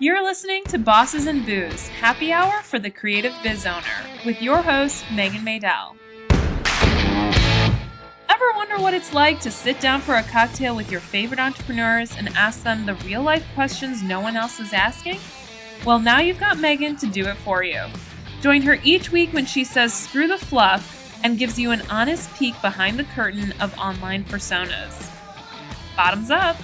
You're listening to Bosses and Booze, happy hour for the creative biz owner, with your host, Meghan Maydel. Ever wonder what it's like to sit down for a cocktail with your favorite entrepreneurs and ask them the real-life questions no one else is asking? Well, now you've got Meghan to do it for you. Join her each week when she says screw the fluff and gives you an honest peek behind the curtain of online personas. Bottoms up!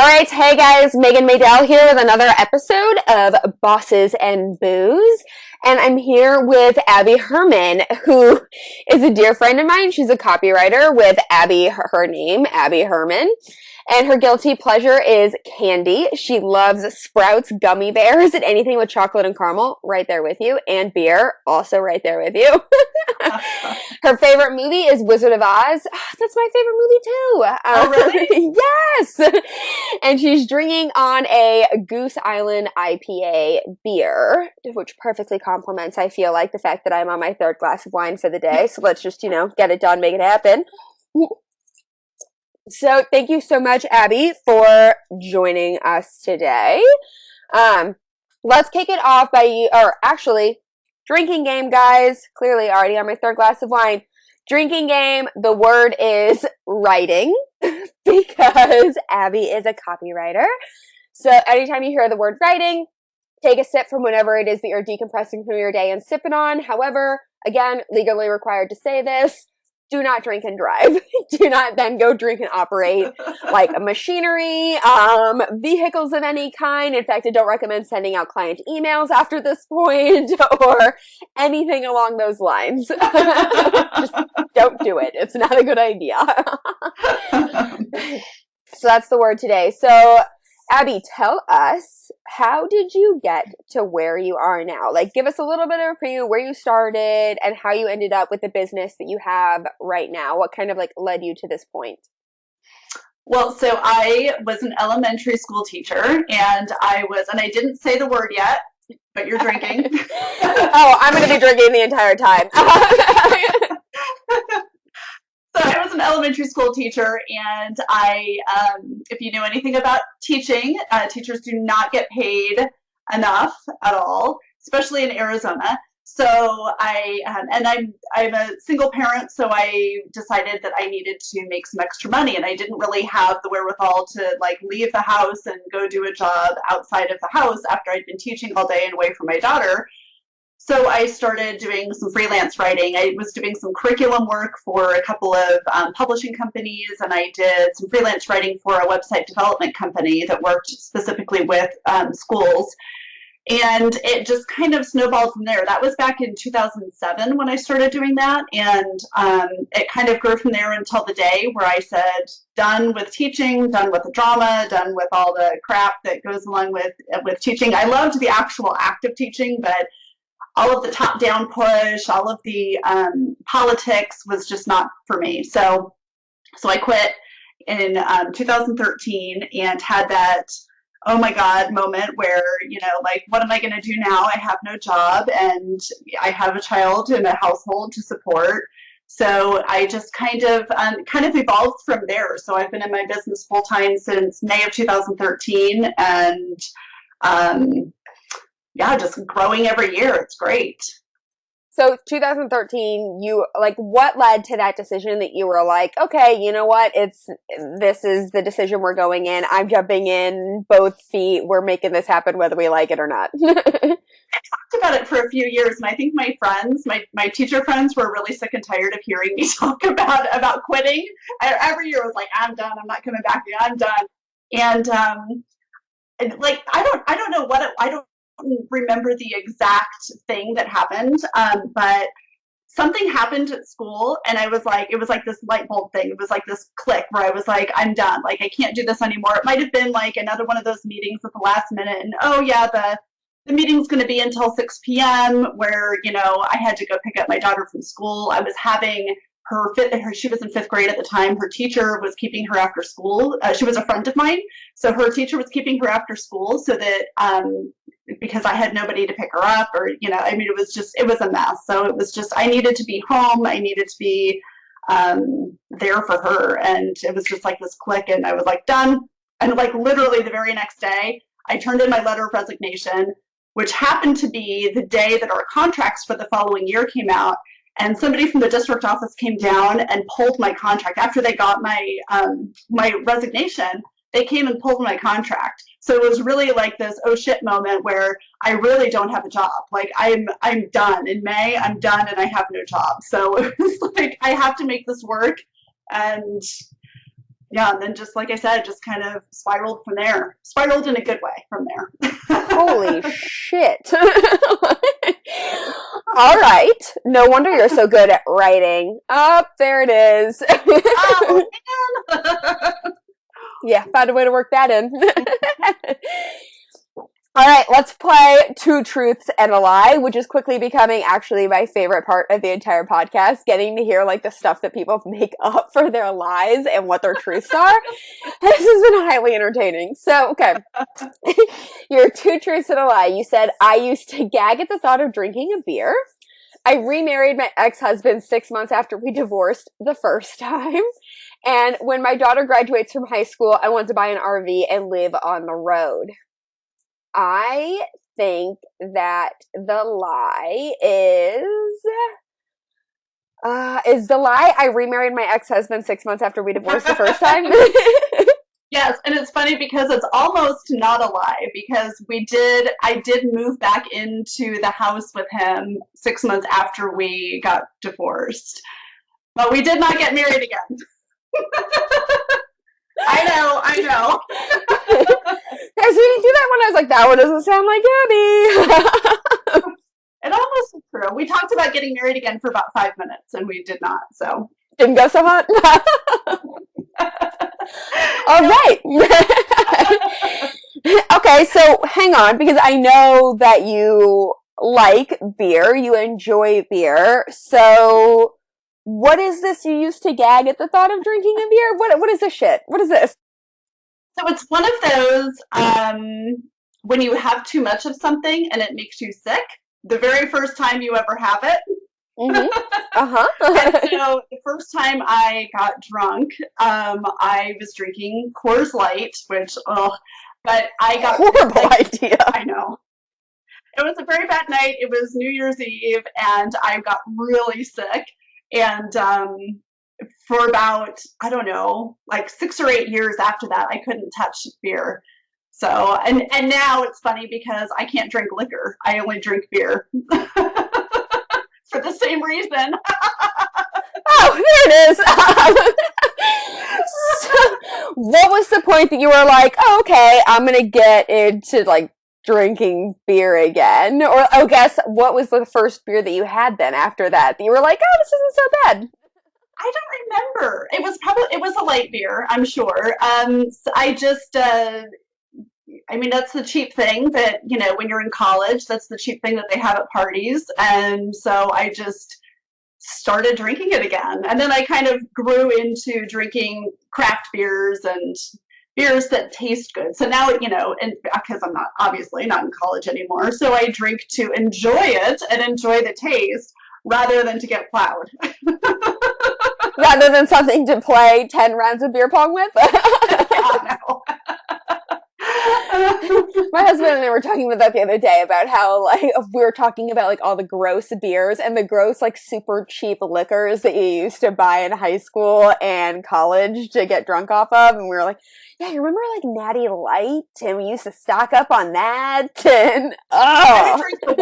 All right, hey guys, Meghan Maydel here with another episode of Bosses and Booze, and I'm here with Abby Herman, who is a dear friend of mine. She's a copywriter with Abby, her name, Abby Herman, and her guilty pleasure is candy. She loves Sprouts gummy bears and anything with chocolate and caramel, right there with you, and beer, also right there with you. Her favorite movie is Wizard of Oz. That's my favorite movie too. Oh, really? Yes! And she's drinking on a Goose Island IPA beer, which perfectly complements, I feel like, the fact that I'm on my third glass of wine for the day. So let's just, get it done, make it happen. So thank you so much, Abby, for joining us today. Let's kick it off drinking game, guys. Clearly already on my third glass of wine. Drinking game, the word is writing because Abby is a copywriter. So anytime you hear the word writing, take a sip from whatever it is that you're decompressing from your day and sipping on. However, again, legally required to say this, do not drink and drive. Do not then go drink and operate like a machinery, vehicles of any kind. In fact, I don't recommend sending out client emails after this point or anything along those lines. Just don't do it. It's not a good idea. So that's the word today. So Abby, tell us, how did you get to where you are now? Like, give us a little bit of a preview where you started and how you ended up with the business that you have right now. What kind of led you to this point? Well, so I was an elementary school teacher, and I didn't say the word yet, but you're drinking. Oh, I'm going to be drinking the entire time. So I was an elementary school teacher, and if you know anything about teaching, teachers do not get paid enough at all, especially in Arizona. So I'm a single parent, so I decided that I needed to make some extra money, and I didn't really have the wherewithal to leave the house and go do a job outside of the house after I'd been teaching all day and away from my daughter. So I started doing some freelance writing. I was doing some curriculum work for a couple of publishing companies, and I did some freelance writing for a website development company that worked specifically with schools. And it just kind of snowballed from there. That was back in 2007 when I started doing that. And it kind of grew from there until the day where I said, done with teaching, done with the drama, done with all the crap that goes along with teaching. I loved the actual act of teaching, but all of the top-down push, all of the politics was just not for me. So I quit in 2013 and had that, oh my God moment where, what am I going to do now? I have no job and I have a child and a household to support. So I just kind of evolved from there. So I've been in my business full-time since May of 2013, and just growing every year. It's great. So 2013, what led to that decision that you were like, okay, you know what? This is the decision we're going in. I'm jumping in both feet. We're making this happen whether we like it or not. I talked about it for a few years, and I think my friends, my teacher friends, were really sick and tired of hearing me talk about quitting. Every year I was like, I'm done. I'm not coming back here. I'm done. And I don't know I don't remember the exact thing that happened, but something happened at school, and it was like this light bulb thing. It was like this click where I was like, I'm done. I can't do this anymore. It might have been another one of those meetings at the last minute, and oh yeah, the meeting's going to be until 6 p.m. where I had to go pick up my daughter from school. I was having she was in fifth grade at the time. Her teacher was keeping her after school. She was a friend of mine, so her teacher was keeping her after school so that because I had nobody to pick her up, or, I mean, it was a mess. So it was just, I needed to be home. I needed to be there for her. And it was just like this click, and I was like, done. And like literally the very next day, I turned in my letter of resignation, which happened to be the day that our contracts for the following year came out. And somebody from the district office came down and pulled my contract. After they got my my resignation, they came and pulled my contract. So it was really like this oh shit moment where I really don't have a job. Like I'm done. In May, I'm done and I have no job. So it was like I have to make this work. And yeah, and then just like I said, just kind of spiraled from there. Spiraled in a good way from there. Holy shit. All right. No wonder you're so good at writing. Oh, there it is. Oh, man. Yeah, found a way to work that in. All right, let's play Two Truths and a Lie, which is quickly becoming actually my favorite part of the entire podcast, getting to hear like the stuff that people make up for their lies and what their truths are. This has been highly entertaining. So, okay. Your Two Truths and a Lie. You said, I used to gag at the thought of drinking a beer. I remarried my ex-husband 6 months after we divorced the first time. And when my daughter graduates from high school, I want to buy an RV and live on the road. I think that the lie is the lie I remarried my ex-husband 6 months after we divorced the first time. Yes, and it's funny because it's almost not a lie, because I did move back into the house with him 6 months after we got divorced. But we did not get married again. I know. Guys, we didn't do that one. I was like, that one doesn't sound like Abby. It almost is true. We talked about getting married again for about 5 minutes, and we did not, so. Didn't go so hot? All right. Okay, so hang on, because I know that you like beer, you enjoy beer, so what is this you used to gag at the thought of drinking a beer? What is this shit? What is this? So it's one of those, when you have too much of something and it makes you sick, the very first time you ever have it. Mm-hmm. Uh-huh. And so the first time I got drunk, I was drinking Coors Light, which, but I got horrible idea. I know. It was a very bad night. It was New Year's Eve, and I got really sick. And for about, I don't know, like 6 or 8 years after that, I couldn't touch beer. So, and now it's funny because I can't drink liquor. I only drink beer. For the same reason. Oh, there it is. So, what was the point that you were like, oh, okay, I'm going to get into like drinking beer again? Or I guess what was the first beer that you had then after that you were like, oh, this isn't so bad? I don't remember. It was a light beer, I'm sure. So I just, I mean, that's the cheap thing that, when you're in college, that's the cheap thing that they have at parties. And so I just started drinking it again. And then I kind of grew into drinking craft beers and beers that taste good. So now, and because I'm obviously not in college anymore, so I drink to enjoy it and enjoy the taste rather than to get plowed. Rather than something to play 10 rounds of beer pong with? Yeah, no. My husband and I were talking about that the other day, about how like we were talking about like all the gross beers and the gross like super cheap liquors that you used to buy in high school and college to get drunk off of, and we were like, yeah, you remember like Natty Light, and we used to stock up on that, and I would drink the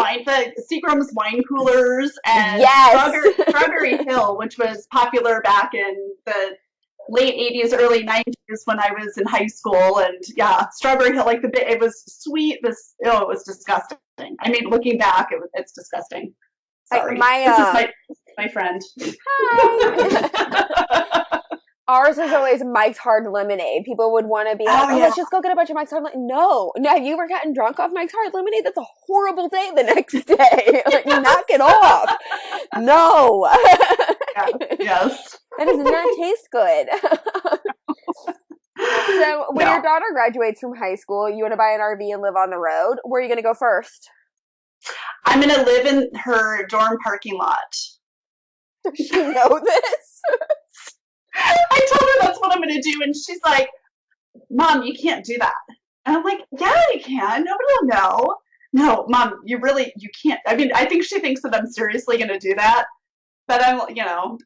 Seagram's wine coolers, and yes. Strawberry Hill, which was popular back in the late 80s, early 90s when I was in high school. And yeah, Strawberry Hill, like it was sweet. It was disgusting. I mean, looking back, it's disgusting. Sorry. This is my friend. Hi. Ours is always Mike's Hard Lemonade. People would want to be like, yeah. Let's just go get a bunch of Mike's Hard Lemonade. No. Have you ever gotten drunk off Mike's Hard Lemonade? That's a horrible day the next day. Like, knock it off. No. Yes. That does not taste good. So when your daughter graduates from high school, you want to buy an RV and live on the road. Where are you going to go first? I'm going to live in her dorm parking lot. Does she know this? I told her that's what I'm going to do, and she's like, Mom, you can't do that. And I'm like, yeah, I can. Nobody will know. No, Mom, you can't. I mean, I think she thinks that I'm seriously going to do that. But I don't know.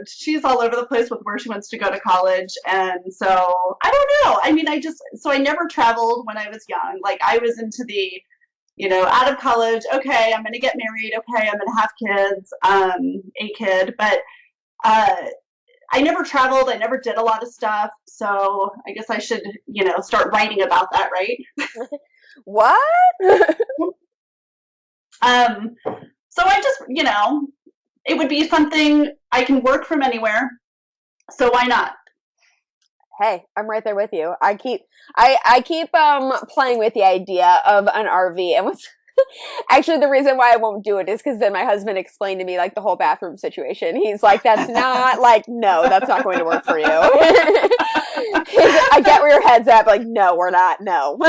She's all over the place with where she wants to go to college. And so I don't know. I mean, I never traveled when I was young. Like I was into the, out of college. Okay, I'm going to get married. Okay, I'm going to have kids, a kid. But I never traveled. I never did a lot of stuff. So I guess I should, start writing about that, right? What? So I just, it would be something I can work from anywhere. So why not? Hey, I'm right there with you. I keep playing with the idea of an RV, and what's actually the reason why I won't do it is because then my husband explained to me like the whole bathroom situation. He's like, "That's not like no, that's not going to work for you." I get where your head's at, but like, no, we're not. No.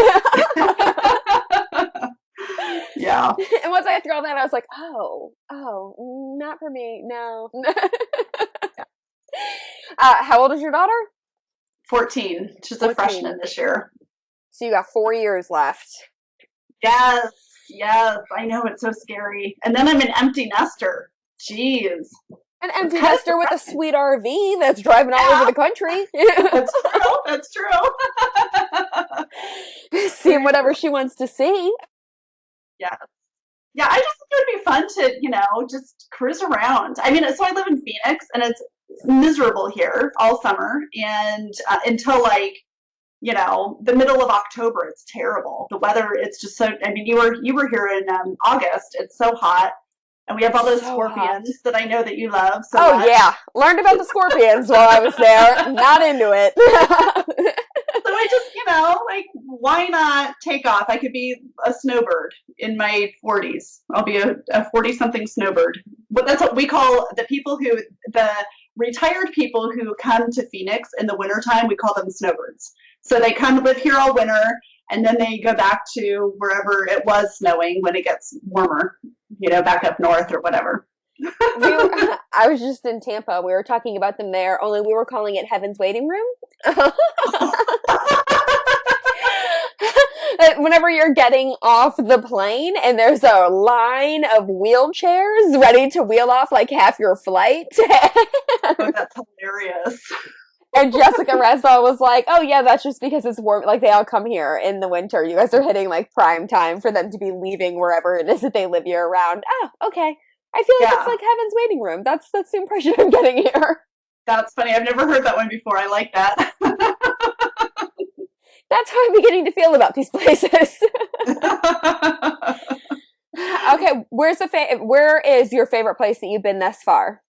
Yeah. And once I got through all that, I was like, oh, not for me. No. How old is your daughter? 14. She's 14. A freshman this year. So you got 4 years left. Yes. I know, it's so scary. And then I'm an empty nester. Jeez. An empty nester with a sweet RV that's driving all over the country. That's true. Seeing whatever she wants to see. Yeah, I just think it would be fun to, just cruise around. I mean, so I live in Phoenix, and it's miserable here all summer, and until the middle of October, it's terrible. The weather, it's just so. I mean, you were here in August. It's so hot, and we have all those scorpions that I know that you love. So much. Yeah, learned about the scorpions while I was there. Not into it. So I just, why not take off? I could be a snowbird in my 40s. I'll be a 40-something snowbird. But that's what we call the retired people who come to Phoenix in the wintertime, we call them snowbirds. So they come live here all winter, and then they go back to wherever it was snowing when it gets warmer, back up north or whatever. I was just in Tampa. We were talking about them there, only we were calling it Heaven's Waiting Room. Whenever you're getting off the plane and there's a line of wheelchairs ready to wheel off like half your flight. Oh, that's hilarious. And Jessica Resdahl was like, oh yeah, that's just because it's warm. Like they all come here in the winter. You guys are hitting like prime time for them to be leaving wherever it is that they live year round. Oh, okay. I feel like it's like Heaven's Waiting Room. That's the impression I'm getting here. That's funny. I've never heard that one before. I like that. That's how I'm beginning to feel about these places. Okay, where is your favorite place that you've been thus far?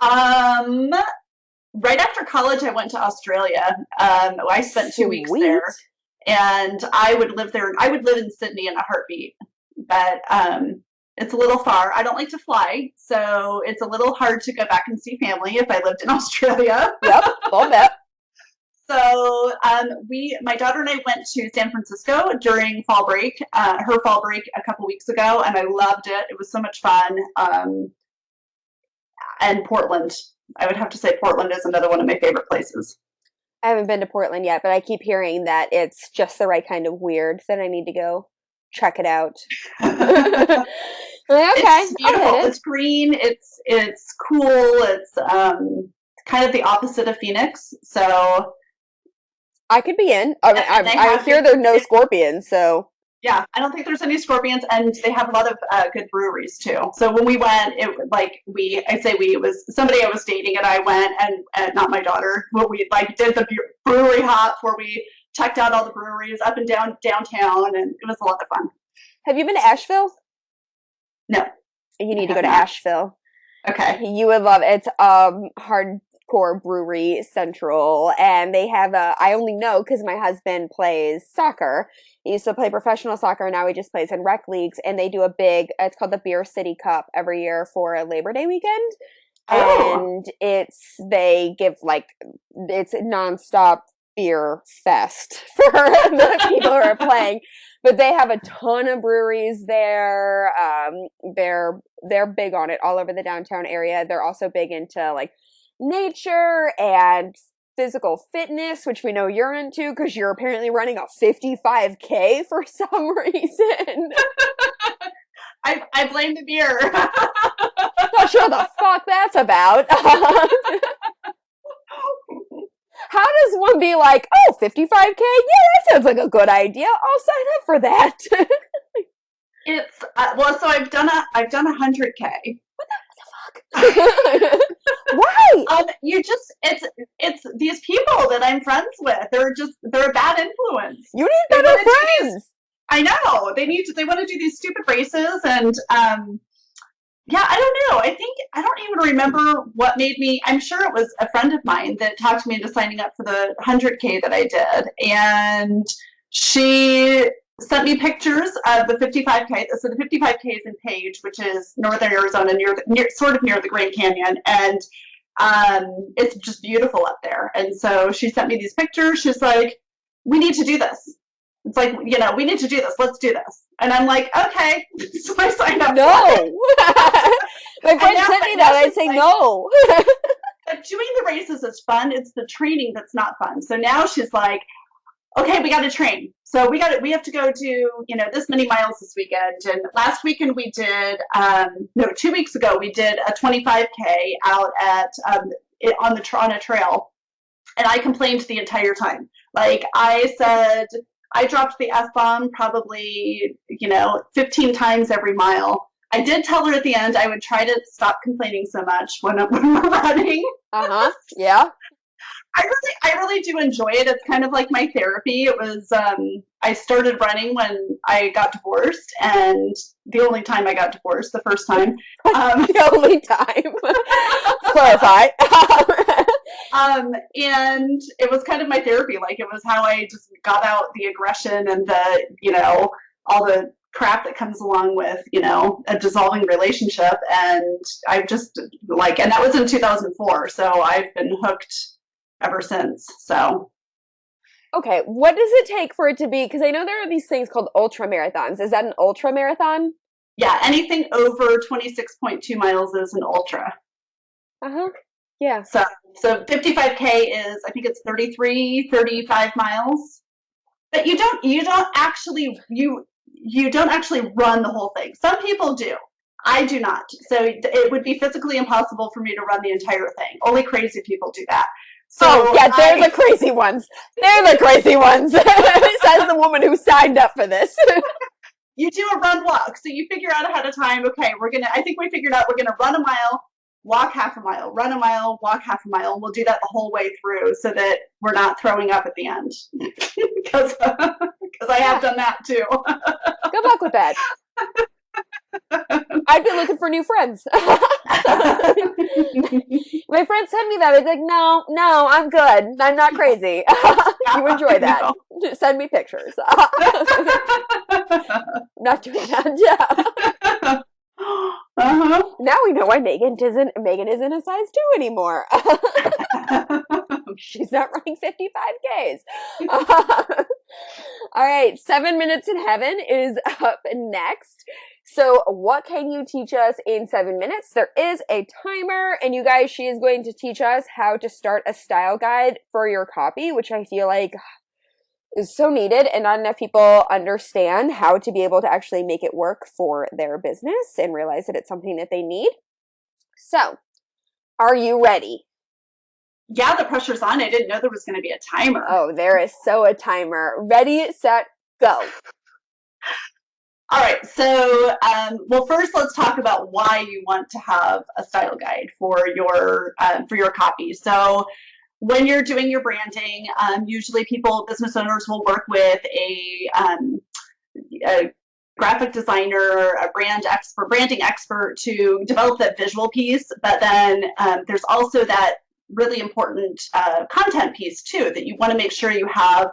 Right after college, I went to Australia. I spent 2 weeks there, and I would live there. I would live in Sydney in a heartbeat, but it's a little far. I don't like to fly, so it's a little hard to go back and see family if I lived in Australia. Yep, all bet. So my daughter and I went to San Francisco during fall break, her fall break a couple weeks ago, and I loved it. It was so much fun. And Portland. I would have to say Portland is another one of my favorite places. I haven't been to Portland yet, but I keep hearing that it's just the right kind of weird that I need to go check it out. Okay, it's beautiful. It's green. It's cool. It's kind of the opposite of Phoenix. So I could be in. I hear there's no scorpions, so. Yeah, I don't think there's any scorpions, and they have a lot of good breweries too. So when we went, it was somebody I was dating, and I went, and not my daughter. But we did the brewery hop where we checked out all the breweries up and down downtown, and it was a lot of fun. Have you been to Asheville? No. You need to go to Asheville. Okay. You would love it. It's hardcore brewery central, and they have I only know because my husband plays soccer. He used to play professional soccer, now he just plays in rec leagues, and they do it's called the Beer City Cup every year for a Labor Day weekend. Oh. and they give like it's nonstop beer fest for the people who are playing. But they have a ton of breweries there. They're big on it all over the downtown area. They're also big into like nature and physical fitness, which we know you're into because you're apparently running a 55K for some reason. I blame the beer. Not sure the fuck that's about. How does one be like, oh, 55K? Yeah, that sounds like a good idea. I'll sign up for that. It's well, so I've done 100K. Why? It's these people that I'm friends with. They're a bad influence. You need better friends. I know they want to do these stupid races, and yeah, I don't know. I don't even remember what made me. I'm sure it was a friend of mine that talked me into signing up for the 100K that I did, and she sent me pictures of the 55K. So the 55K is in Page, which is northern Arizona, sort of near the Grand Canyon, and it's just beautiful up there. And so she sent me these pictures. She's like, "We need to do this." It's like, we need to do this. Let's do this. And I'm like, okay. So I signed up. No. My friend sent me that. I'd say no. But doing the races is fun. It's the training that's not fun. So now she's like, okay, we got to train. So we have to go do, this many miles this weekend. And last weekend we did, 2 weeks ago, we did a 25K out at, on a trail. And I complained the entire time. Like I dropped the F-bomb probably, 15 times every mile. I did tell her at the end I would try to stop complaining so much when we're running. Uh-huh. Yeah. I really do enjoy it. It's kind of like my therapy. It was, I started running when I got divorced, and the only time I got divorced, the first time. The only time. Clarify. And it was kind of my therapy. Like, it was how I just got out the aggression and the, all the crap that comes along with, a dissolving relationship. And I've just and that was in 2004. So I've been hooked ever since. So. Okay. What does it take for it to be? Because I know there are these things called ultra marathons. Is that an ultra marathon? Yeah. Anything over 26.2 miles is an ultra. Uh-huh. Yeah. So 55K is, I think it's 35 miles. But you don't actually run the whole thing. Some people do. I do not. So it would be physically impossible for me to run the entire thing. Only crazy people do that. So yeah, they're the crazy ones. They're the crazy ones. Says the woman who signed up for this. You do a run walk. So you figure out ahead of time, okay, I think we figured out we're going to run a mile, walk half a mile, run a mile, walk half a mile. And we'll do that the whole way through so that we're not throwing up at the end. Because I have done that too. Good luck with that. I'd be looking for new friends. My friend sent me that. I was like, no, I'm good. I'm not crazy. You enjoy that. Send me pictures. Not doing that. Uh-huh. Now we know why Meghan isn't a size 2 anymore. She's not running 55Ks. All right, 7 Minutes in Heaven is up next. So what can you teach us in 7 minutes? There is a timer, and you guys, she is going to teach us how to start a style guide for your copy, which I feel like is so needed, and not enough people understand how to be able to actually make it work for their business and realize that it's something that they need. So, are you ready? Yeah, the pressure's on. I didn't know there was going to be a timer. Oh, there is a timer. Ready, set, go. All right. So, well, first let's talk about why you want to have a style guide for your copy. So, when you're doing your branding, usually business owners will work with a graphic designer, a branding expert to develop that visual piece. But then there's also that really important content piece too, that you want to make sure you have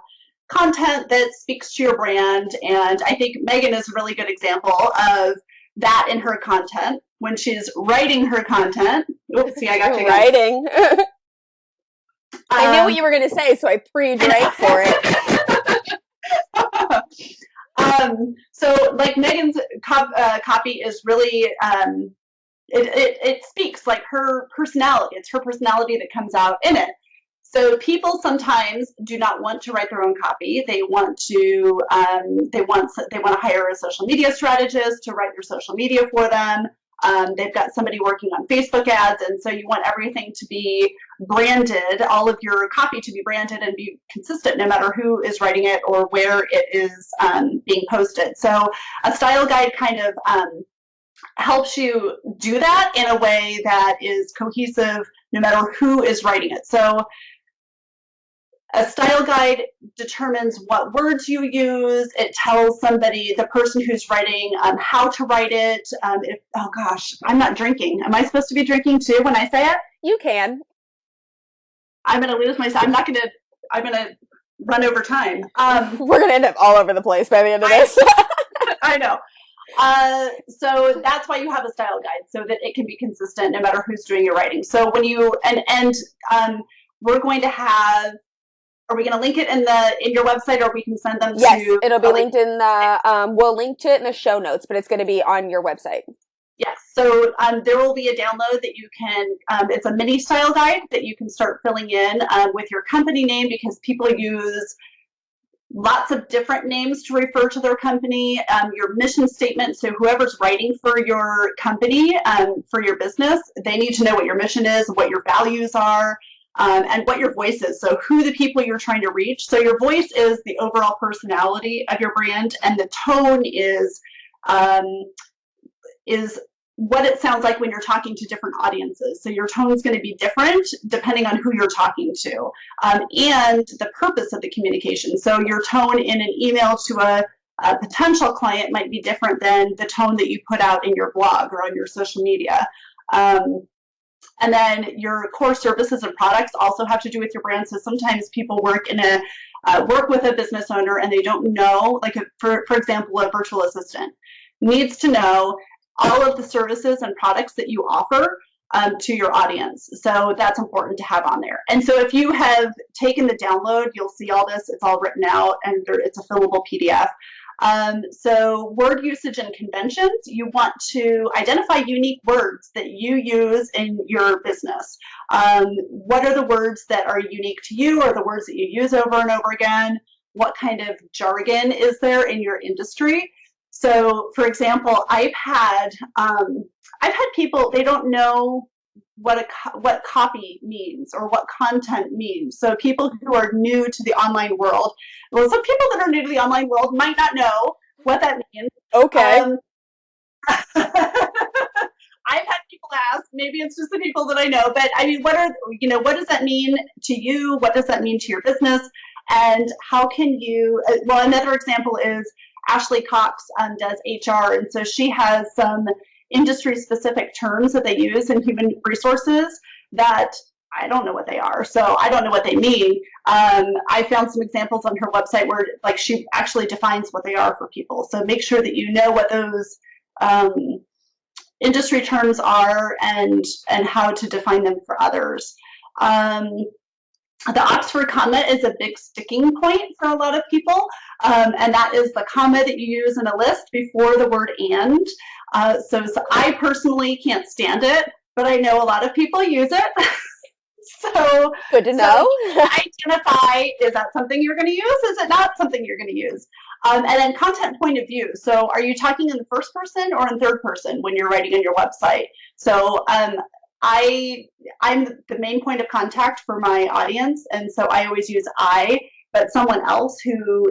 content that speaks to your brand. And I think Meghan is a really good example of that in her content. when she's writing her content. Oops, see, I got you. Writing. I knew what you were going to say, so I pre-drank for it. So like Meghan's copy is really, it speaks like her personality. It's her personality that comes out in it. So people sometimes do not want to write their own copy. They want to hire a social media strategist to write their social media for them. They've got somebody working on Facebook ads, and so you want everything to be branded, all of your copy to be branded and be consistent no matter who is writing it or where it is being posted. So a style guide kind of helps you do that in a way that is cohesive no matter who is writing it. So a style guide determines what words you use. It tells somebody, the person who's writing, how to write it. Oh gosh, I'm not drinking. Am I supposed to be drinking too when I say it? You can. I'm going to lose myself. I'm going to run over time. We're going to end up all over the place by the end of this. I know. So that's why you have a style guide, so that it can be consistent no matter who's doing your writing. So when you, we're going to have, are we going to link it in your website, or we can send them to? Yes, it'll be linked in the, we'll link to it in the show notes, but it's going to be on your website. Yes, so there will be a download that you can, it's a mini style guide that you can start filling in with your company name, because people use lots of different names to refer to their company, your mission statement. So whoever's writing for your company, for your business, they need to know what your mission is, what your values are, and what your voice is. So who the people you're trying to reach. So your voice is the overall personality of your brand, and the tone is what it sounds like when you're talking to different audiences. So your tone is going to be different depending on who you're talking to, and the purpose of the communication. So your tone in an email to a potential client might be different than the tone that you put out in your blog or on your social media. And then your core services and products also have to do with your brand. So sometimes people work with a business owner and they don't know, like for example, a virtual assistant needs to know all of the services and products that you offer to your audience. So that's important to have on there. And so if you have taken the download, you'll see all this. It's all written out, and it's a fillable PDF. So word usage and conventions, you want to identify unique words that you use in your business. What are the words that are unique to you, or the words that you use over and over again? What kind of jargon is there in your industry? So, for example, I've had people, they don't know what copy means or what content means. So people who are new to the online world, well, some people that are new to the online world might not know what that means. Okay. I've had people ask, maybe it's just the people that I know, but I mean, what does that mean to you? What does that mean to your business? And how can you, well, another example is Ashley Cox does HR, and so she has some industry-specific terms that they use in human resources that I don't know what they are, so I don't know what they mean. I found some examples on her website where, like, she actually defines what they are for people. So make sure that you know what those industry terms are and how to define them for others. The Oxford comma is a big sticking point for a lot of people, and that is the comma that you use in a list before the word and. So I personally can't stand it, but I know a lot of people use it. So good to know. Identify, is that something you're going to use? Is it not something you're going to use? And then content point of view. So are you talking in the first person or in third person when you're writing on your website? So I'm the main point of contact for my audience, and so I always use I, but someone else who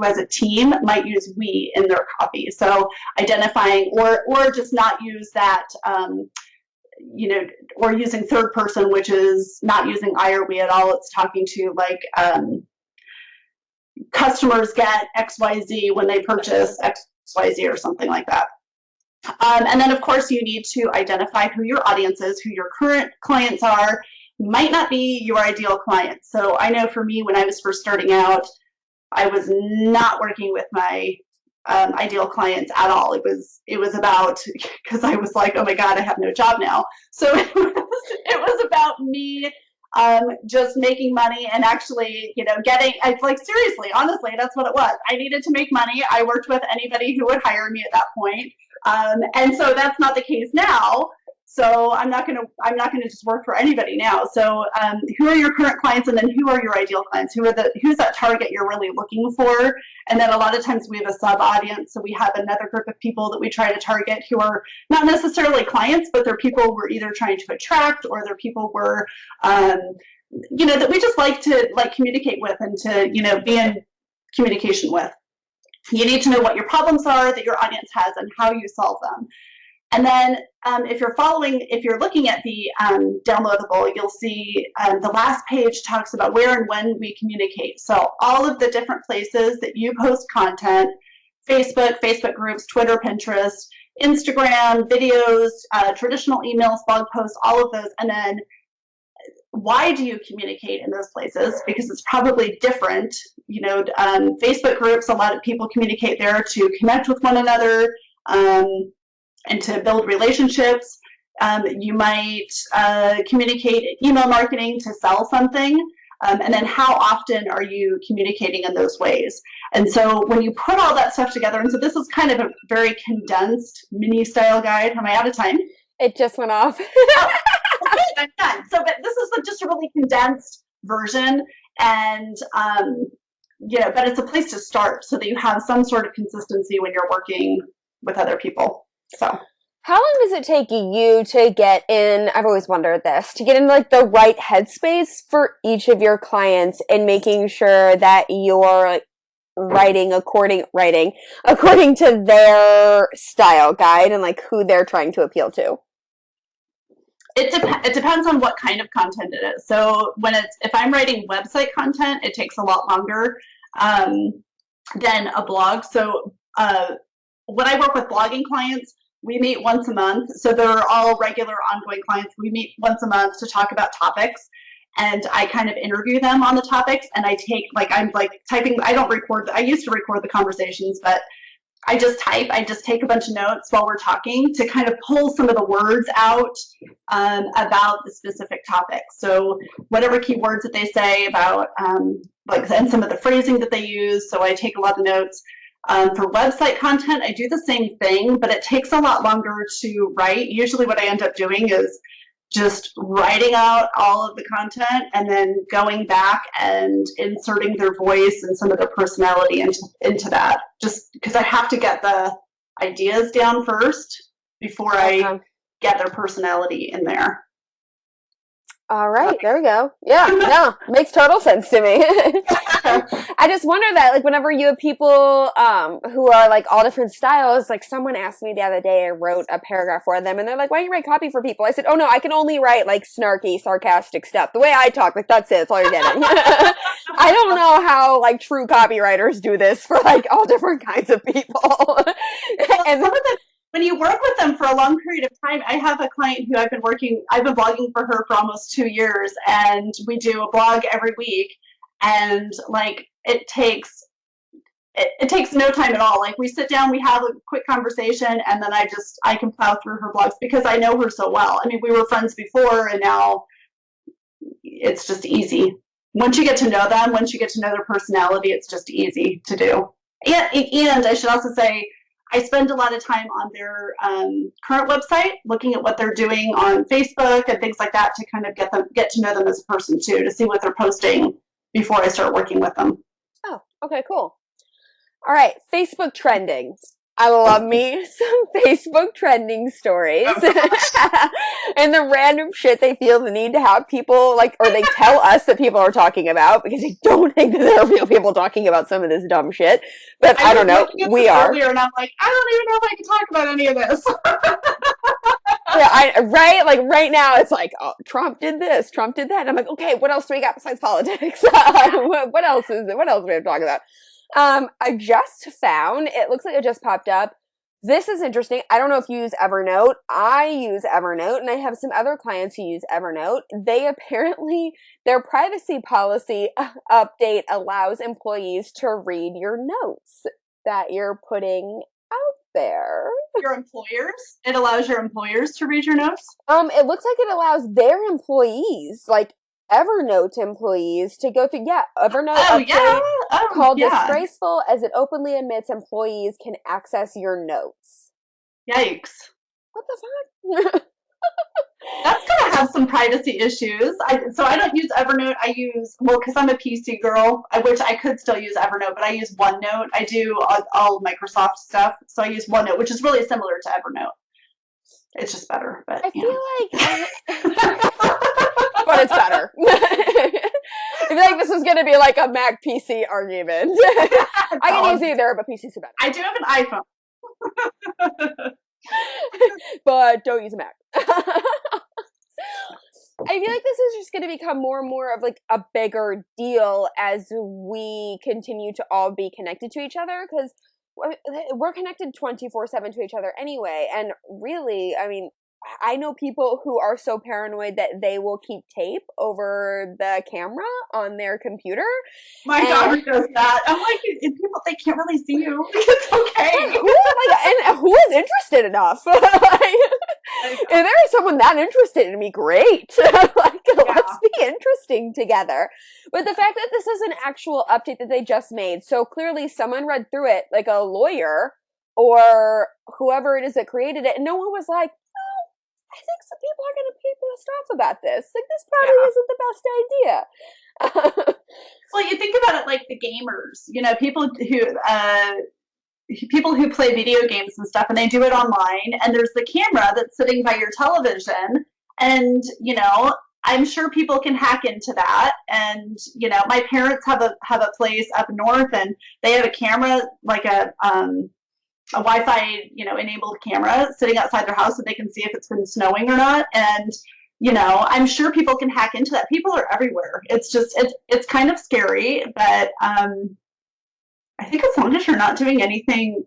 has a team might use we in their copy. So identifying or just not use that, or using third person, which is not using I or we at all. It's talking to, like, customers get XYZ when they purchase XYZ or something like that. And then, of course, you need to identify who your audience is, who your current clients are. Might not be your ideal client. So I know for me, when I was first starting out, I was not working with my ideal clients at all. It was about, because I was like, oh my God, I have no job now. So it was about me just making money and actually, getting, it's like, seriously, honestly, that's what it was. I needed to make money. I worked with anybody who would hire me at that point. And so that's not the case now. So I'm not gonna just work for anybody now. So who are your current clients, and then who are your ideal clients? Who's that target you're really looking for? And then a lot of times we have a sub audience, so we have another group of people that we try to target who are not necessarily clients, but they're people we're either trying to attract, or they're people we're that we just like to communicate with and to be in communication with. You need to know what your problems are that your audience has and how you solve them. And then if you're looking at the downloadable, you'll see the last page talks about where and when we communicate. So all of the different places that you post content: Facebook, Facebook groups, Twitter, Pinterest, Instagram, videos, traditional emails, blog posts, all of those. And then why do you communicate in those places? Because it's probably different. Facebook groups, a lot of people communicate there to connect with one another, and to build relationships. You might communicate email marketing to sell something. And then how often are you communicating in those ways? And so when you put all that stuff together, and so this is kind of a very condensed mini style guide. Am I out of time? It just went off. Oh, okay, I'm done. So, but this is just a really condensed version. And but it's a place to start so that you have some sort of consistency when you're working with other people. So how long does it take you to get in, I've always wondered this, to get in the right headspace for each of your clients and making sure that you're writing according to their style guide and who they're trying to appeal to? It depends on what kind of content it is. So if I'm writing website content, it takes a lot longer than a blog. So when I work with blogging clients, we meet once a month. So they're all regular ongoing clients. We meet once a month to talk about topics, and I kind of interview them on the topics, and I take I'm typing. I don't record. I used to record the conversations, but I just type. I just take a bunch of notes while we're talking to kind of pull some of the words out about the specific topic. So whatever keywords that they say about, and some of the phrasing that they use. So I take a lot of notes. For website content, I do the same thing, but it takes a lot longer to write. Usually what I end up doing is just writing out all of the content and then going back and inserting their voice and some of their personality into that, just because I have to get the ideas down first before I get their personality in there. All right, there we go. Yeah, no, makes total sense to me. I just wonder that, whenever you have people who are all different styles, someone asked me the other day, I wrote a paragraph for them, and they're like, why do you write copy for people? I said, oh no, I can only write snarky, sarcastic stuff. The way I talk, that's it, that's all you're getting. I don't know how true copywriters do this for all different kinds of people. And when you work with them for a long period of time, I have a client who I've been blogging for her for almost 2 years, and we do a blog every week, and it takes no time at all. We sit down, we have a quick conversation, and then I can plow through her blogs because I know her so well. I mean, we were friends before, and now it's just easy. Once you get to know them, once you get to know their personality, it's just easy to do. And I should also say, I spend a lot of time on their current website, looking at what they're doing on Facebook and things like that to kind of get to know them as a person too, to see what they're posting before I start working with them. Oh, okay, cool. All right, Facebook trending. I love me some Facebook trending stories and the random shit they feel the need to have people or they tell us that people are talking about, because they don't think that there are real people talking about some of this dumb shit. But I don't know, we are. Earlier, and I'm I don't even know if I can talk about any of this. Yeah, right now it's oh, Trump did this, Trump did that. And I'm okay, what else do we got besides politics? What else do we have to talk about? I just found, it looks like it just popped up. This is interesting. I don't know if you use Evernote. I use Evernote, and I have some other clients who use Evernote. They apparently, their privacy policy update allows employees to read your notes. that you're putting out there. Your employers? It allows your employers to read your notes? It looks like it allows their employees, like Evernote employees, to go through, Evernote update called disgraceful as it openly admits employees can access your notes. Yikes. What the fuck? That's going to have some privacy issues. So I don't use Evernote. I use, because I'm a PC girl, which I could still use Evernote, but I use OneNote. I do all Microsoft stuff. So I use OneNote, which is really similar to Evernote. It's just better. But I feel like... but it's better. I feel like this is going to be like a Mac PC argument. I can use either, but PC's better. I do have an iPhone. But don't use a Mac. I feel like this is just going to become more and more of like a bigger deal as we continue to all be connected to each other, because we're connected 24/7 to each other anyway. And really, I mean, I know people who are so paranoid that they will keep tape over the camera on their computer. My daughter does that. I'm like, people, they can't really see you. It's okay. And who is interested enough? If there is someone that interested in me, great. Let's be interesting together. But the fact that this is an actual update that they just made, so clearly someone read through it, like a lawyer or whoever it is that created it, and no one was like, I think some people are going to be pissed off about this. Like, this probably isn't the best idea. Well, you think about it like the gamers, people who play video games and stuff, and they do it online, and there's the camera that's sitting by your television, and, I'm sure people can hack into that. And, my parents have a place up north, and they have a camera, like a Wi-Fi, enabled camera sitting outside their house so they can see if it's been snowing or not. And, I'm sure people can hack into that. People are everywhere. It's just, it's kind of scary, but I think as long as you're not doing anything,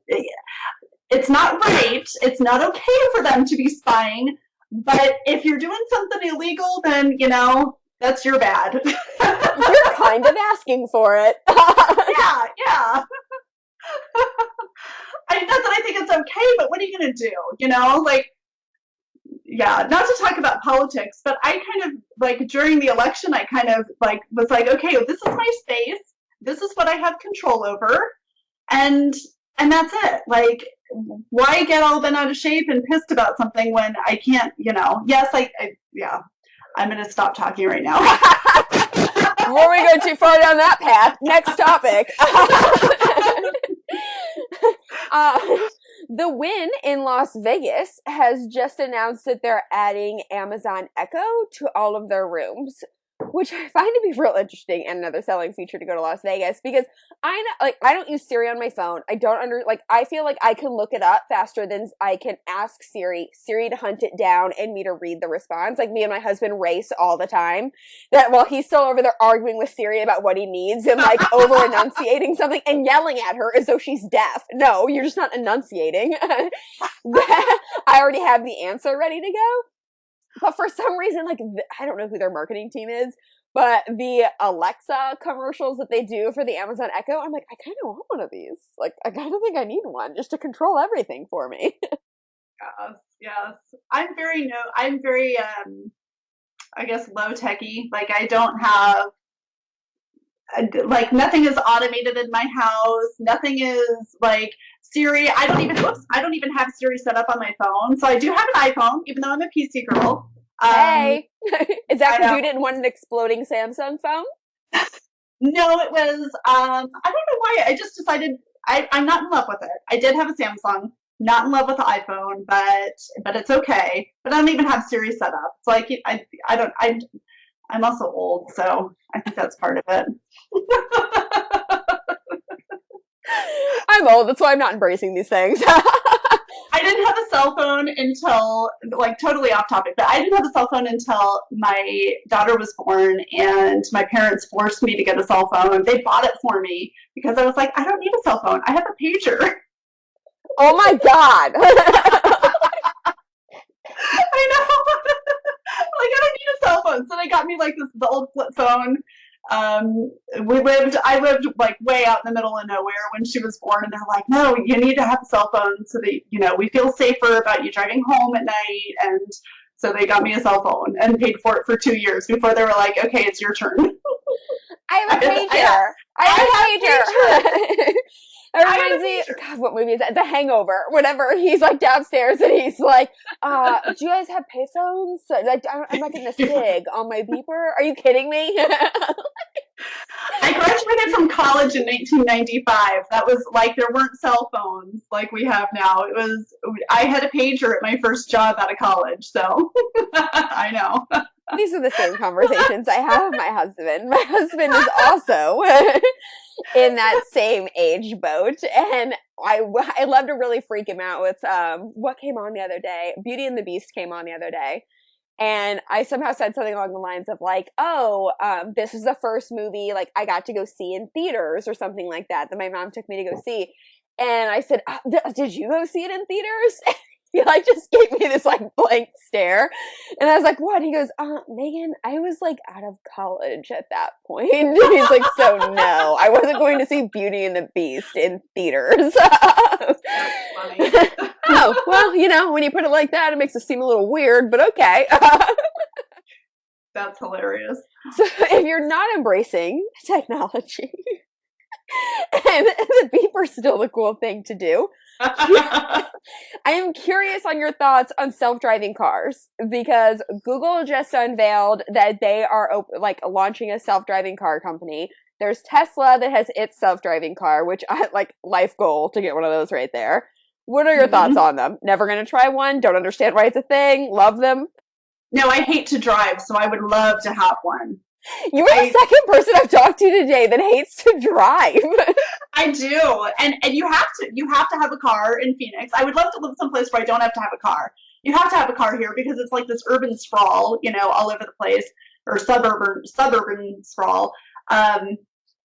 it's not right. It's not okay for them to be spying. But if you're doing something illegal, then, that's your bad. You're kind of asking for it. Yeah. Not that I think it's okay, but what are you going to do? Not to talk about politics, but I kind of, during the election, I kind of, was like, okay, well, this is my space. This is what I have control over. And that's it. Why get all bent out of shape and pissed about something when I can't, yes, I'm going to stop talking right now. Before we go too far down that path, next topic. The Wynn in Las Vegas has just announced that they're adding Amazon Echo to all of their rooms, which I find to be real interesting and another selling feature to go to Las Vegas, because I don't use Siri on my phone. I feel like I can look it up faster than I can ask Siri to hunt it down and me to read the response. Like, me and my husband race all the time, that while he's still over there arguing with Siri about what he needs and over enunciating something and yelling at her as though she's deaf. No, you're just not enunciating. I already have the answer ready to go. But for some reason, I don't know who their marketing team is, but the Alexa commercials that they do for the Amazon Echo, I'm like, I kind of want one of these. I kind of think I need one just to control everything for me. Yes. I'm very, I guess, low techy. I don't have, nothing is automated in my house. Nothing is Siri. I don't even have Siri set up on my phone. So I do have an iPhone, even though I'm a PC girl. Hey, is that because you didn't want an exploding Samsung phone? No, it was, I don't know why. I just decided I'm not in love with it. I did have a Samsung, not in love with the iPhone, but it's okay. But I don't even have Siri set up. It's I'm also old, so I think that's part of it. I'm old, that's why I'm not embracing these things. I didn't have a cell phone until, totally off topic, but I didn't have a cell phone until my daughter was born, and my parents forced me to get a cell phone. They bought it for me because I was like, I don't need a cell phone. I have a pager. Oh my God. I know. I don't need a cell phone. So they got me the old flip phone. I lived like way out in the middle of nowhere when she was born, and they're like, no, you need to have a cell phone so that, we feel safer about you driving home at night. And so they got me a cell phone and paid for it for 2 years before they were like, okay, it's your turn. I have a pager. I have a pager. It reminds me, God, what movie is that? The Hangover. Whenever he's like downstairs and he's like, do you guys have payphones? Like, I'm not getting a SIG on my beeper. Are you kidding me? I graduated from college in 1995. That was like, there weren't cell phones like we have now. I had a pager at my first job out of college, so I know. These are the same conversations I have with my husband. My husband is also in that same age boat, and I love to really freak him out with what came on the other day. Beauty and the Beast came on the other day, and I somehow said something along the lines of like, this is the first movie like I got to go see in theaters or something like that my mom took me to go see, and I said, did you go see it in theaters? He like just gave me this like blank stare, and I was like, what? He goes, Megan, I was like out of college at that point. He's like, so no, I wasn't going to see Beauty and the Beast in theaters. That's funny. Oh, well, when you put it like that, it makes it seem a little weird, but okay. That's hilarious. So if you're not embracing technology and the beeper's still the cool thing to do, I am curious on your thoughts on self-driving cars, because Google just unveiled that they are launching a self-driving car company. There's Tesla that has its self-driving car, which I like, life goal to get one of those right there. What are your thoughts on them? Never going to try one. Don't understand why it's a thing. Love them. No, I hate to drive, so I would love to have one. You are the second person I've talked to today that hates to drive. I do, and you have to have a car in Phoenix. I would love to live someplace where I don't have to have a car. You have to have a car here because it's like this urban sprawl, all over the place, or suburban sprawl. I think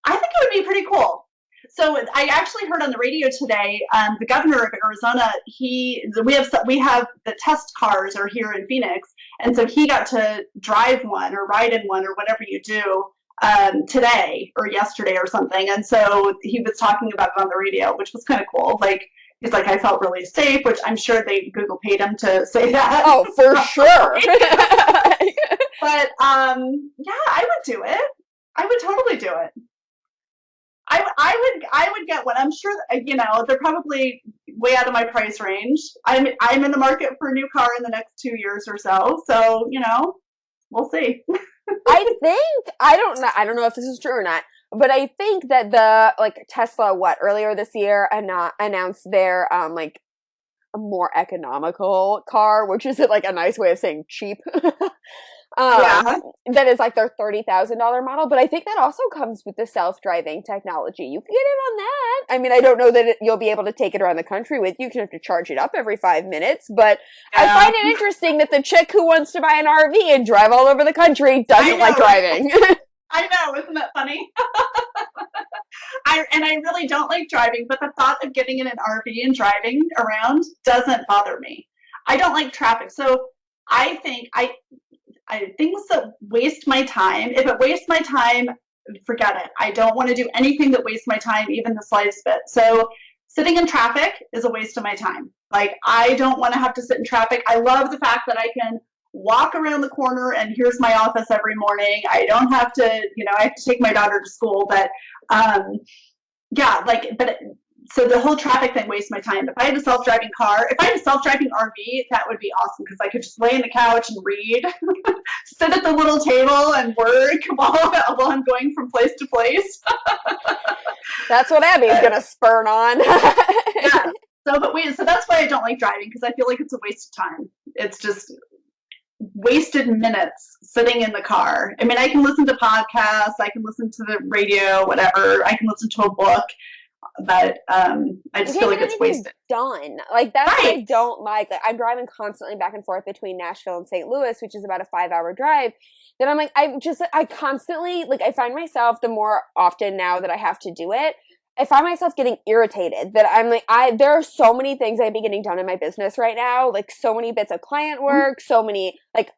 it would be pretty cool. So I actually heard on the radio today, the governor of Arizona, we have the test cars are here in Phoenix, and so he got to drive one or ride in one or whatever you do today or yesterday or something, and so he was talking about it on the radio, which was kind of cool. Like, he's like, I felt really safe, which I'm sure Google paid him to say that. Oh, for sure. But yeah, I would do it. I would totally do it. I would get one. I'm sure they're probably way out of my price range. I'm in the market for a new car in the next 2 years or so. So we'll see. I don't know if this is true or not, but I think that the Tesla earlier this year announced their a more economical car, which is like a nice way of saying cheap. That is like their $30,000 model, but I think that also comes with the self-driving technology. You can get in on that. I mean, I don't know that you'll be able to take it around the country with you. You can have to charge it up every 5 minutes, but I find it interesting that the chick who wants to buy an RV and drive all over the country doesn't like driving. I know, isn't that funny? I really don't like driving, but the thought of getting in an RV and driving around doesn't bother me. I don't like traffic, so I think things that waste my time, if it wastes my time, forget it. I don't want to do anything that wastes my time, even the slightest bit. So sitting in traffic is a waste of my time. Like, I don't want to have to sit in traffic. I love the fact that I can walk around the corner and here's my office every morning. I don't have to, I have to take my daughter to school, but so the whole traffic thing wastes my time. If I had a self-driving car, if I had a self-driving RV, that would be awesome because I could just lay on the couch and read, sit at the little table and work while I'm going from place to place. That's what Abby's gonna spurn on. Yeah. So that's why I don't like driving, because I feel like it's a waste of time. It's just wasted minutes sitting in the car. I mean, I can listen to podcasts, I can listen to the radio, whatever. I can listen to a book. But I just feel like it's wasted. Done. Like, that's what I don't like. Like, I'm driving constantly back and forth between Nashville and St. Louis, which is about a 5-hour drive. Then I'm like, I constantly, like, I find myself, the more often now that I have to do it, I find myself getting irritated that I'm like, there are so many things I'd be getting done in my business right now. Like, so many bits of client work, so many, like,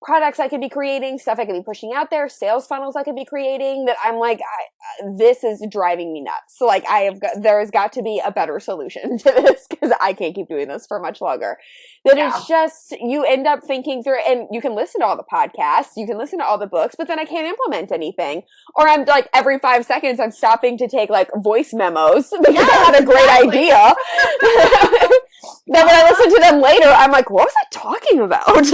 products I could be creating, stuff I could be pushing out there, sales funnels I could be creating, that I'm like, this is driving me nuts. So like there's got to be a better solution to this, because I can't keep doing this for much longer. That it's just, you end up thinking through, and you can listen to all the podcasts, you can listen to all the books, but then I can't implement anything. Or I'm like, every 5 seconds I'm stopping to take like voice memos because I had a great idea. Then when I listen to them later, I'm like, what was I talking about?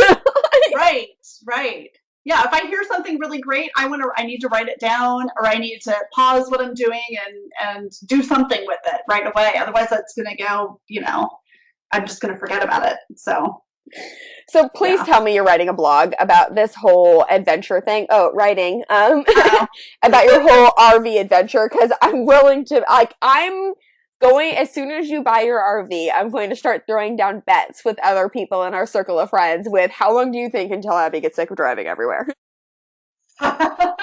Right. Yeah, if I hear something really great, I need to write it down, or I need to pause what I'm doing and do something with it right away. Otherwise, that's going to go, I'm just going to forget about it. So please tell me you're writing a blog about this whole adventure thing. Oh, writing. About your whole RV adventure, because I'm willing to, I'm going, as soon as you buy your RV, I'm going to start throwing down bets with other people in our circle of friends with, how long do you think until Abby gets sick of driving everywhere? How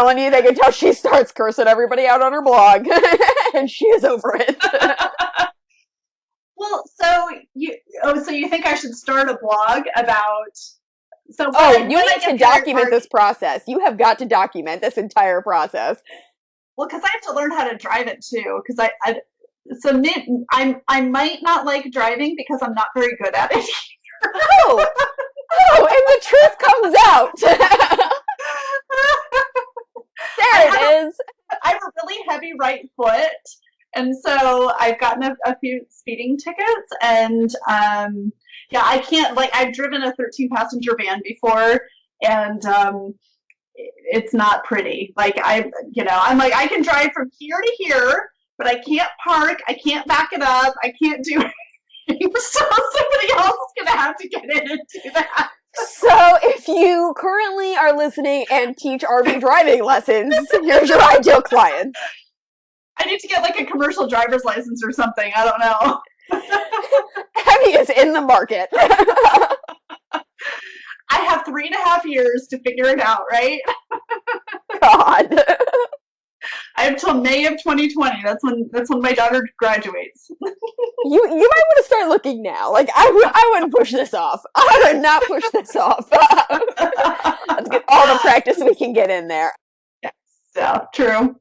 long do you think until she starts cursing everybody out on her blog and she is over it? Well, so you think I should start a blog about? You need to document this process. You have got to document this entire process. Well, because I have to learn how to drive it too. Because I might not like driving because I'm not very good at it. Oh, and the truth comes out. There it is. I have a really heavy right foot, and so I've gotten a few speeding tickets, and I can't, I've driven a 13-passenger van before, and it's not pretty. I'm like, I can drive from here to here, but I can't park, I can't back it up, I can't do anything. So somebody else is going to have to get in and do that. So if you currently are listening and teach RV driving lessons, here's your ideal client. I need to get a commercial driver's license or something. I don't know. Abby is in the market. I have 3.5 years to figure it out, right? God. I have till May of 2020. That's when my daughter graduates. You might want to start looking now. I wouldn't push this off. I would not push this off. Let's get all the practice we can get in there. Yeah, so true.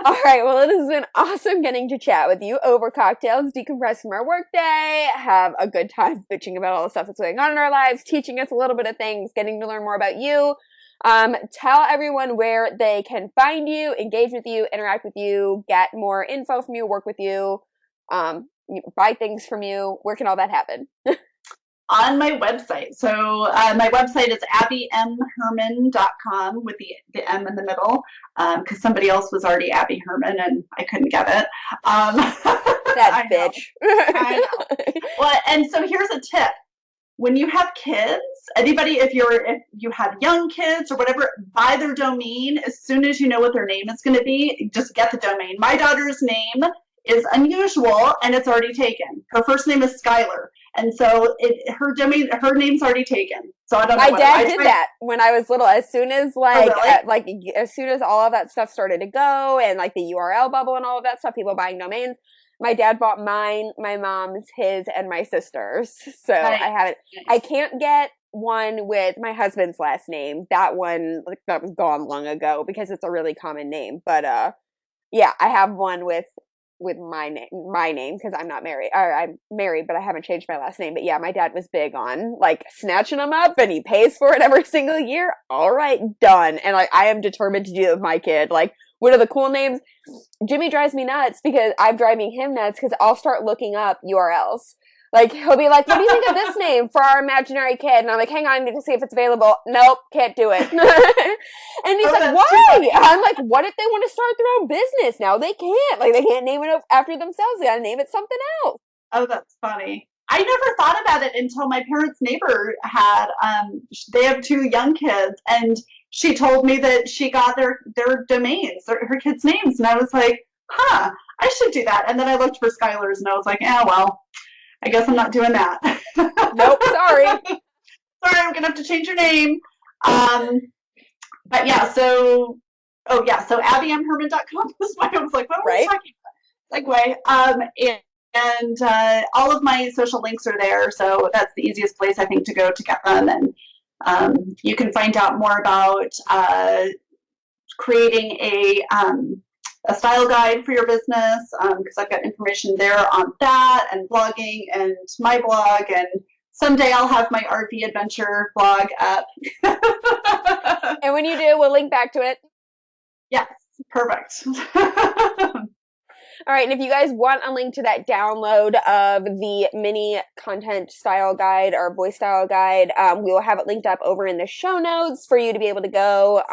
All right, well, it has been awesome getting to chat with you over cocktails, decompress from our workday, have a good time bitching about all the stuff that's going on in our lives, teaching us a little bit of things, getting to learn more about you. Tell everyone where they can find you, engage with you, interact with you, get more info from you, work with you, buy things from you. Where can all that happen? On my website. So my website is abbymherman.com with the M in the middle, because somebody else was already Abby Herman and I couldn't get it. That bitch. I know. Well, and so here's a tip. When you have kids, if you have young kids or whatever, buy their domain as soon as you know what their name is going to be. Just get the domain. My daughter's name is unusual and it's already taken. Her first name is Skylar. And so her name's already taken. So I don't know. My dad did that when I was little. As soon as as soon as all of that stuff started to go, and the URL bubble and all of that stuff, people buying domains, my dad bought mine, my mom's, his, and my sister's. So right. I have it. I can't get one with my husband's last name. That one that was gone long ago because it's a really common name. But I have one with my name because I'm not married, or I'm married, but I haven't changed my last name. But yeah, my dad was big on snatching them up, and he pays for it every single year. All right, done. And I am determined to do it with my kid. What are the cool names? Jimmy drives me nuts because I'm driving him nuts because I'll start looking up URLs. He'll be like, what do you think of this name for our imaginary kid? And I'm like, hang on, I need to see if it's available. Nope, can't do it. And he's like, why? I'm like, what if they want to start their own business? Now they can't. They can't name it after themselves. They gotta name it something else. Oh, that's funny. I never thought about it until my parents' neighbor had, they have 2 young kids, and she told me that she got their domains, her kids' names. And I was like, I should do that. And then I looked for Skylar's and I was like, well, I guess I'm not doing that. Nope, sorry. Sorry, I'm going to have to change your name. But yeah, so abbymherman.com is why I was like, what were we talking about? Segue. And all of my social links are there, so that's the easiest place I think to go to get them. And you can find out more about creating a style guide for your business, because I've got information there on that, and blogging, and my blog, and someday I'll have my RV adventure blog up. And when you do, we'll link back to it. Yes, perfect. All right, and if you guys want a link to that download of the mini content style guide or voice style guide, we will have it linked up over in the show notes for you to be able to go,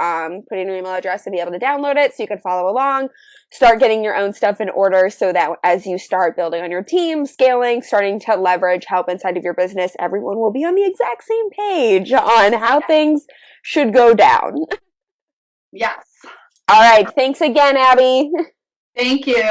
put in your email address and be able to download it so you can follow along, start getting your own stuff in order so that as you start building on your team, scaling, starting to leverage help inside of your business, everyone will be on the exact same page on how things should go down. Yes. All right, thanks again, Abby. Thank you.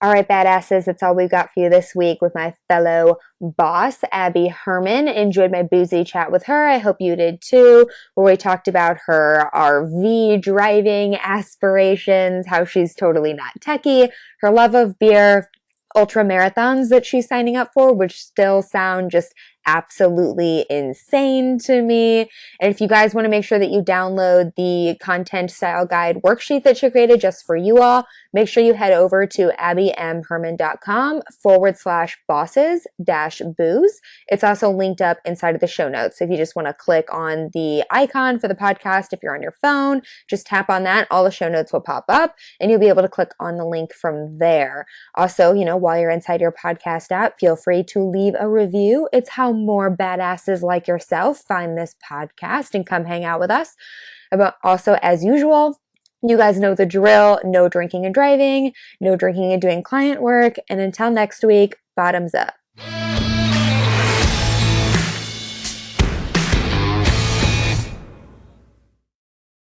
All right, badasses, that's all we've got for you this week with my fellow boss, Abby Herman. Enjoyed my boozy chat with her. I hope you did too, where we talked about her RV driving aspirations, how she's totally not techie, her love of beer, ultra marathons that she's signing up for, which still sound just absolutely insane to me. And if you guys want to make sure that you download the content style guide worksheet that she created just for you all, make sure you head over to abbymherman.com/bosses-booze. It's also linked up inside of the show notes. If you just want to click on the icon for the podcast, if you're on your phone, just tap on that. All the show notes will pop up and you'll be able to click on the link from there. Also, while you're inside your podcast app, feel free to leave a review. It's how more badasses like yourself find this podcast and come hang out with us. But also, as usual, you guys know the drill. No drinking and driving, no drinking and doing client work. And until next week, bottoms up.